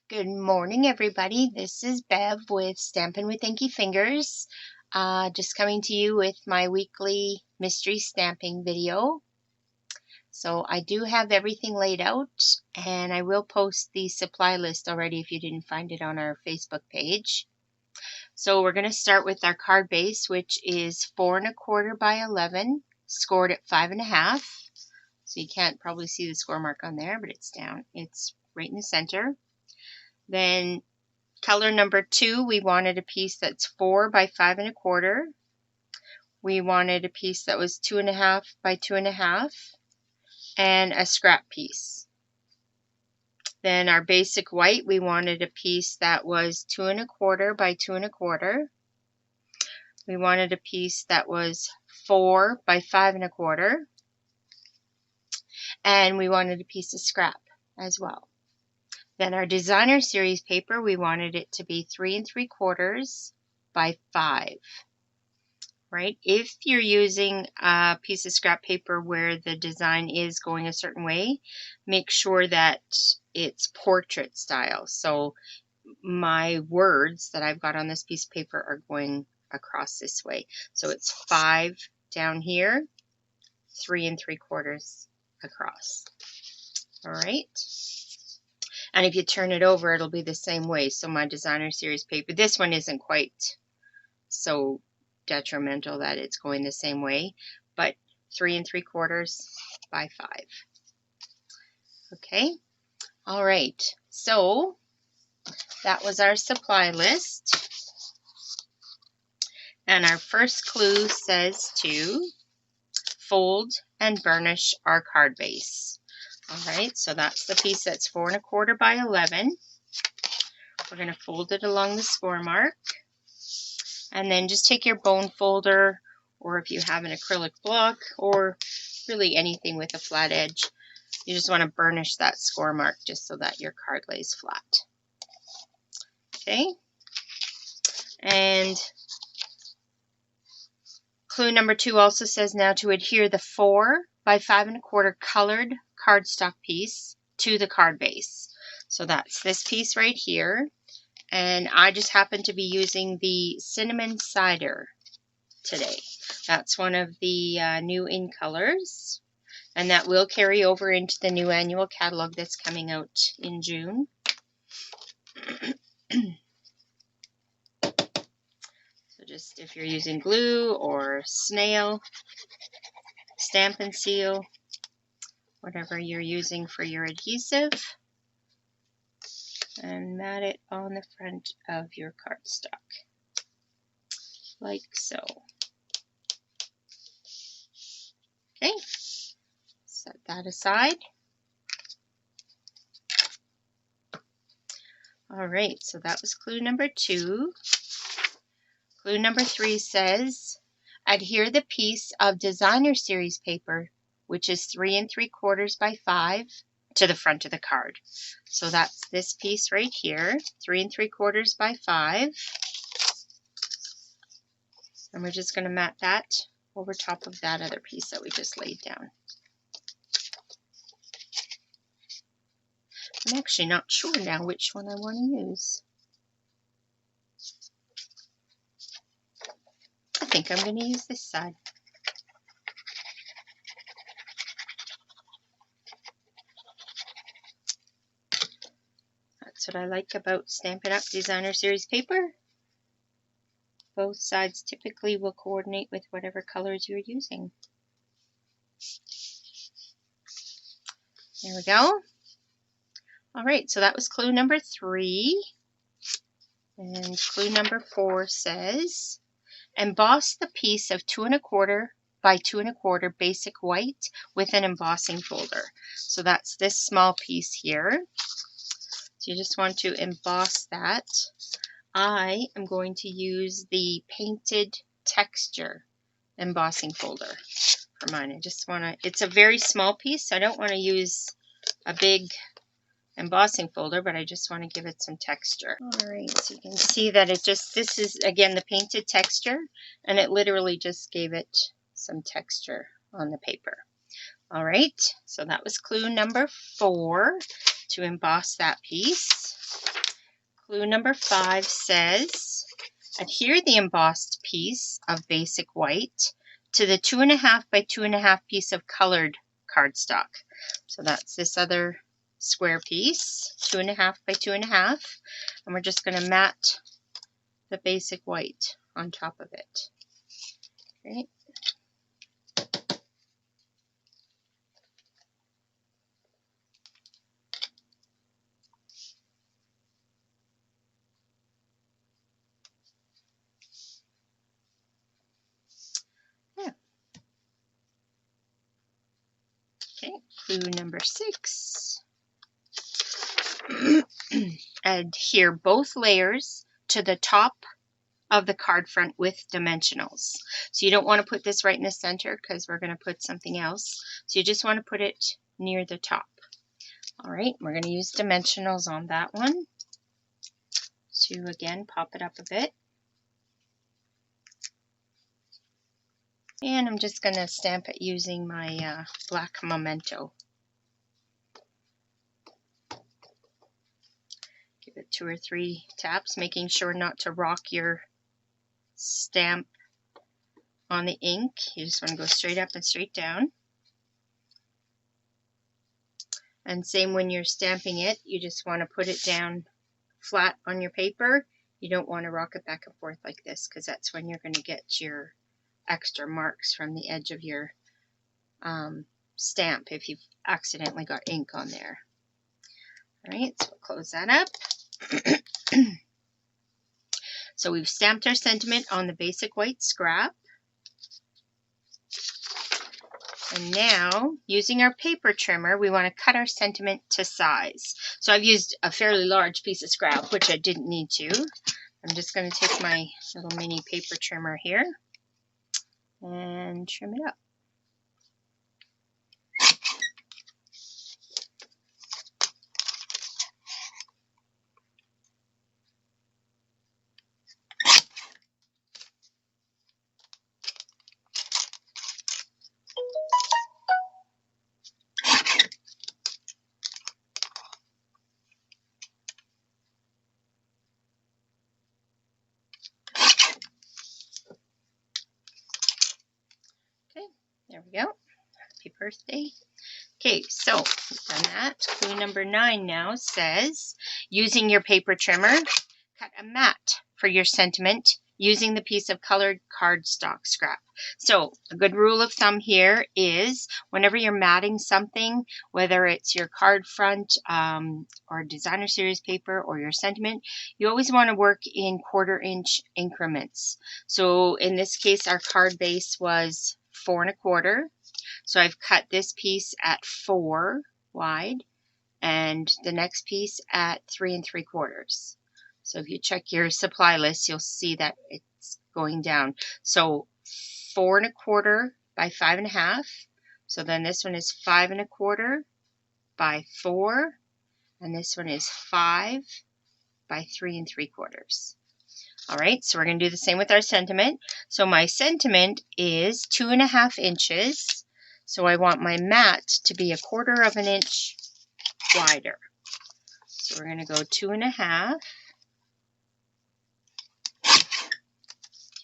Good morning, everybody. This is Bev with Stampin' with Inky Fingers. Just coming to you with my weekly mystery stamping video. So I do have everything laid out, and I will post the supply list already if you didn't find it on our Facebook page. So we're going to start with our card base, which is 4 1/4 by 11, scored at 5 1/2. So you can't probably see the score mark on there, but it's down. It's right in the center. Then color number 2, we wanted a piece that's 4 by 5 1/4. We wanted a piece that was 2 1/2 by 2 1/2, and a scrap piece. Then our basic white, we wanted a piece that was 2 1/4 by 2 1/4. We wanted a piece that was 4 by 5 1/4, and we wanted a piece of scrap as well. Then our designer series paper, we wanted it to be 3 3/4 by 5. Right? If you're using a piece of scrap paper where the design is going a certain way, make sure that it's portrait style. So my words that I've got on this piece of paper are going across this way. So it's 5 down here, 3 3/4 across. All right. And if you turn it over, it'll be the same way. So my designer series paper, this one isn't quite so detrimental that it's going the same way, but 3 3/4 by 5. Okay. All right. So that was our supply list. And our first clue says to fold and burnish our card base. All right, so that's the piece that's 4 1/4 by 11. We're going to fold it along the score mark. And then just take your bone folder, or if you have an acrylic block, or really anything with a flat edge, you just want to burnish that score mark just so that your card lays flat. Okay. And clue number 2 also says now to adhere the 4 by 5 1/4 colored cardstock piece to the card base. So that's this piece right here. And I just happen to be using the cinnamon cider today. That's one of the new in colors, and that will carry over into the new annual catalog that's coming out in June. So just if you're using glue or snail, Stampin' Seal, whatever you're using for your adhesive, and mat it on the front of your cardstock, like so. Okay, set that aside. All right, so that was clue number 2. Clue number 3 says, adhere the piece of designer series paper, which is 3 3/4 by 5, to the front of the card. So that's this piece right here, 3 3/4 by 5. And we're just going to mat that over top of that other piece that we just laid down. I'm actually not sure now which one I want to use. I think I'm going to use this side. That's what I like about Stampin' Up! Designer Series paper. Both sides typically will coordinate with whatever colors you're using. There we go. All right, so that was clue number 3. And clue number 4 says, emboss the piece of 2 1/4 by 2 1/4 basic white with an embossing folder. So that's this small piece here. So you just want to emboss that. I am going to use the painted texture embossing folder for mine. I just want to, it's a very small piece, so I don't want to use a big embossing folder, but I just want to give it some texture. All right, so you can see that it just, this is again the painted texture, and it literally just gave it some texture on the paper. All right, so that was clue number 4, to emboss that piece. Clue number 5 says, adhere the embossed piece of basic white to the 2.5 by 2.5 piece of colored cardstock. So that's this other square piece, 2.5 by 2.5, and we're just going to mat the basic white on top of it. Okay. Yeah. Okay, clue number 6. Adhere both layers to the top of the card front with dimensionals. So you don't want to put this right in the center because we're going to put something else. So you just want to put it near the top. All right, we're going to use dimensionals on that one. To again pop it up a bit. And I'm just going to stamp it using my black memento. Give it 2 or 3 taps, making sure not to rock your stamp on the ink. You just want to go straight up and straight down. And same when you're stamping it, you just want to put it down flat on your paper. You don't want to rock it back and forth like this because that's when you're going to get your extra marks from the edge of your stamp if you've accidentally got ink on there. All right, so we'll close that up. So we've stamped our sentiment on the basic white scrap. And now, using our paper trimmer, we want to cut our sentiment to size. So I've used a fairly large piece of scrap, which I didn't need to. I'm just going to take my little mini paper trimmer here and trim it up. Okay, there we go. Happy birthday. Okay, so we've done that. Clue number 9 now says, using your paper trimmer, cut a mat for your sentiment using the piece of colored cardstock scrap. So a good rule of thumb here is whenever you're matting something, whether it's your card front or designer series paper or your sentiment, you always want to work in 1/4 inch increments. So in this case, our card base was 4 1/4. So I've cut this piece at 4 wide and the next piece at 3 3/4. So if you check your supply list, you'll see that it's going down. So 4 1/4 by 5 1/2. So then this one is 5 1/4 by 4, and this one is 5 by 3 3/4. All right, so we're going to do the same with our sentiment. So my sentiment is 2 1/2 inches. So I want my mat to be 1/4 inch wider. So we're going to go 2 1/2.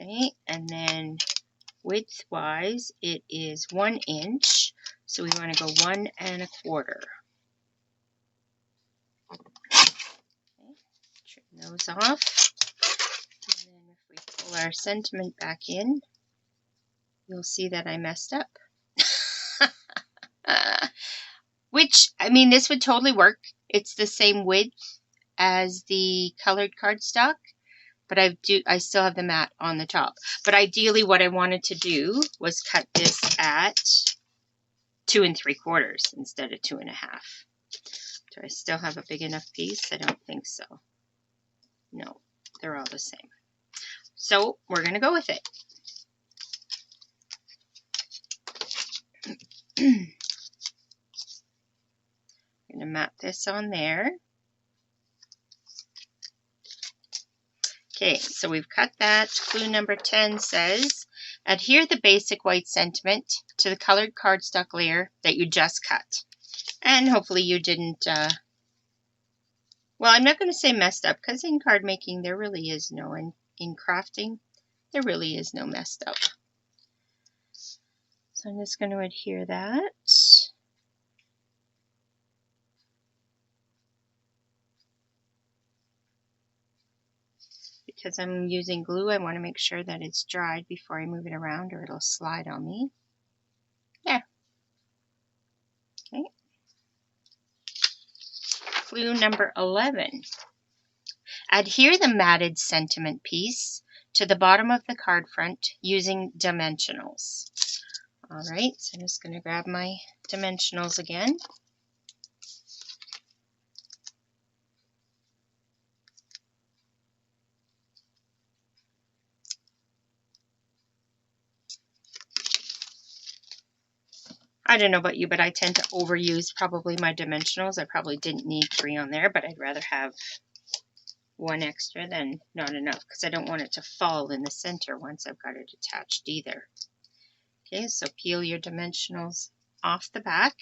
Okay, and then width-wise, it is 1 inch. So we want to go 1 1/4. Okay, trim those off. And then if we pull our sentiment back in, you'll see that I messed up. Which, I mean, this would totally work. It's the same width as the colored cardstock, but I still have the mat on the top. But ideally what I wanted to do was cut this at 2 3/4 instead of 2 1/2. Do I still have a big enough piece? I don't think so. No, they're all the same. So we're going to go with it. I'm going to mat this on there. Okay, so we've cut that. Clue number 10 says, adhere the basic white sentiment to the colored cardstock layer that you just cut. And hopefully you didn't Well, I'm not going to say messed up, because in card making there really is no, in crafting there really is no messed up. So I'm just going to adhere that. Because I'm using glue, I want to make sure that it's dried before I move it around or it'll slide on me. There. Okay. Clue number 11. Adhere the matted sentiment piece to the bottom of the card front using dimensionals. All right, so I'm just going to grab my dimensionals again. I don't know about you, but I tend to overuse probably my dimensionals. I probably didn't need 3 on there, but I'd rather have 1 extra than not enough, because I don't want it to fall in the center once I've got it attached either. Okay, so peel your dimensionals off the back.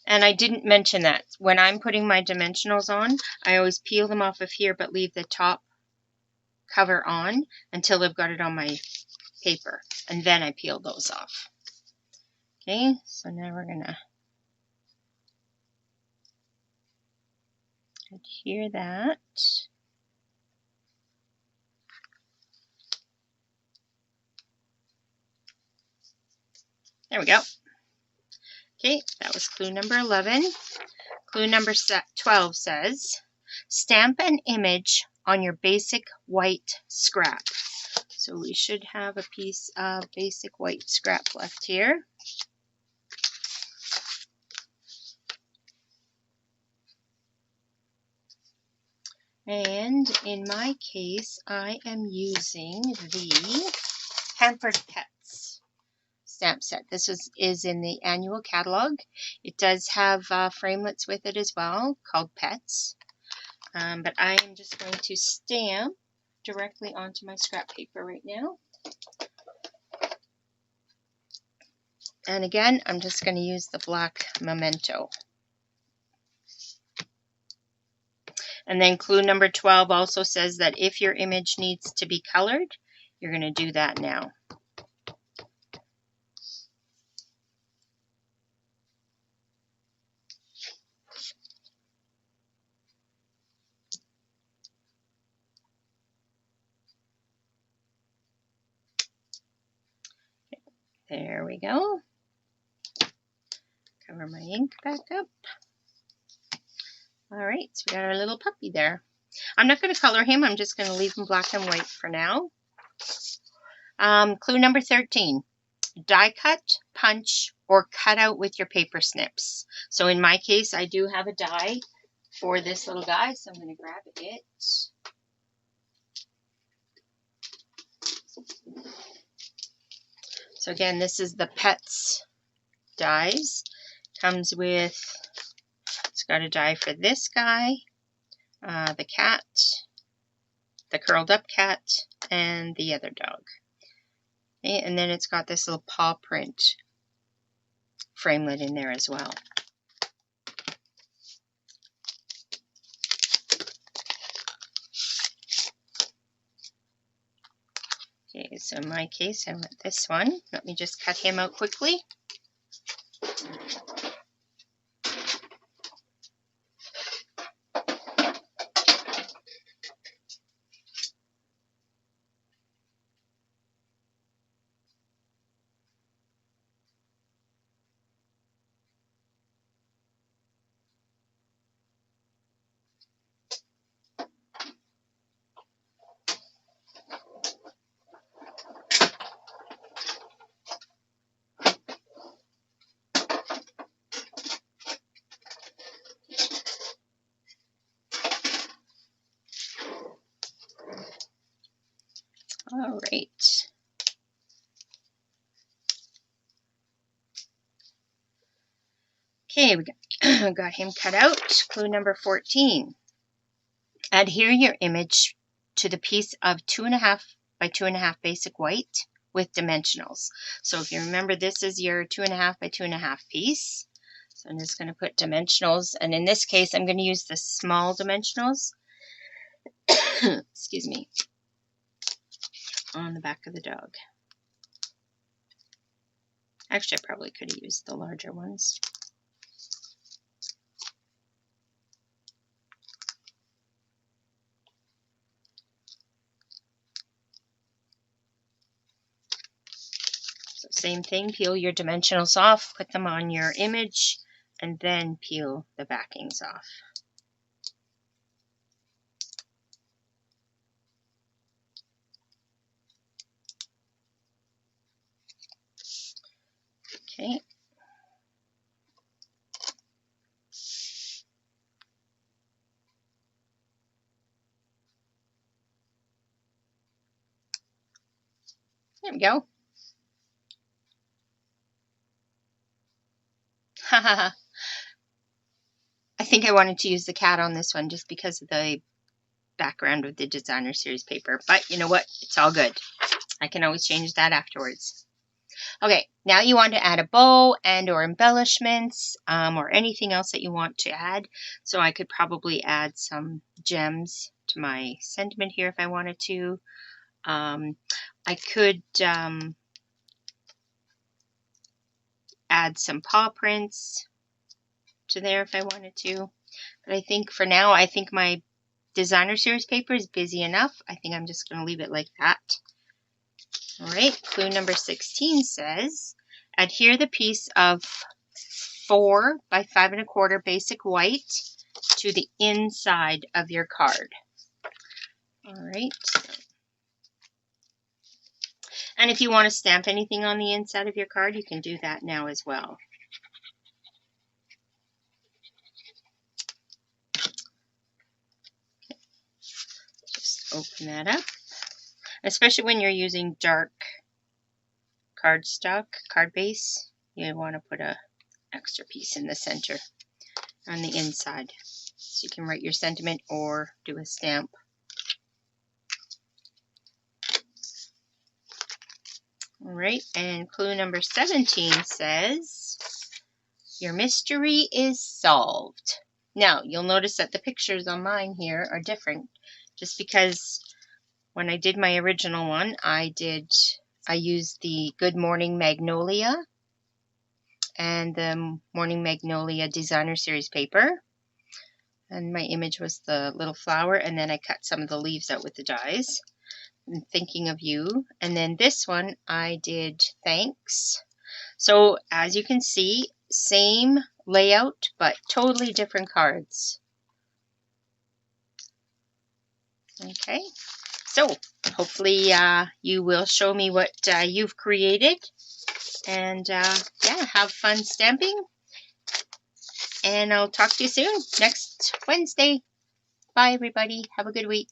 And I didn't mention that. When I'm putting my dimensionals on, I always peel them off of here, but leave the top cover on until I've got it on my paper. And then I peel those off. Okay, so now we're going to adhere that. There we go. Okay, that was clue number 11. Clue number 12 says, stamp an image on your basic white scrap. So we should have a piece of basic white scrap left here. And in my case, I am using the Pampered Pets stamp set. This is in the annual catalog. It does have framelits with it as well, called Pets. But I am just going to stamp directly onto my scrap paper right now. And again, I'm just going to use the black memento. And then clue number 12 also says that if your image needs to be colored, you're going to do that now. There we go. Cover my ink back up. All right, so we got our little puppy there. I'm not going to color him. I'm just going to leave him black and white for now. Clue number 13. Die cut, punch, or cut out with your paper snips. So in my case, I do have a die for this little guy, so I'm going to grab it. So again, this is the Pets dies. Comes with, it's got a die for this guy, the cat, the curled up cat, and the other dog. Okay, and then it's got this little paw print framelit in there as well. Okay, so in my case, I want this one. Let me just cut him out quickly. All right. Okay, we got him cut out. Clue number 14. Adhere your image to the piece of 2.5 by 2.5 basic white with dimensionals. So if you remember, this is your 2.5 by 2.5 piece. So I'm just going to put dimensionals, and in this case I'm going to use the small dimensionals, excuse me, on the back of the dog. Actually, I probably could have used the larger ones. So same thing, peel your dimensionals off, put them on your image, and then peel the backings off. Okay. There we go. I think I wanted to use the cat on this one just because of the background with the designer series paper. But you know what? It's all good. I can always change that afterwards. Okay, now you want to add a bow and or embellishments or anything else that you want to add. So I could probably add some gems to my sentiment here if I wanted to. I could add some paw prints to there if I wanted to. But I think for now, I think my designer series paper is busy enough. I think I'm just going to leave it like that. All right, clue number 16 says, adhere the piece of 4 by 5 1/4 basic white to the inside of your card. All right. And if you want to stamp anything on the inside of your card, you can do that now as well. Just open that up. Especially when you're using dark cardstock, card base, you want to put a extra piece in the center on the inside. So you can write your sentiment or do a stamp. All right, and clue number 17 says, your mystery is solved. Now, you'll notice that the pictures on mine here are different, just because when I did my original one, I used the Good Morning Magnolia and the Morning Magnolia Designer Series paper. And my image was the little flower, and then I cut some of the leaves out with the dies. I'm thinking of you. And then this one, I did thanks. So as you can see, same layout, but totally different cards. Okay, so hopefully you will show me what you've created. And yeah, have fun stamping. And I'll talk to you soon, next Wednesday. Bye, everybody. Have a good week.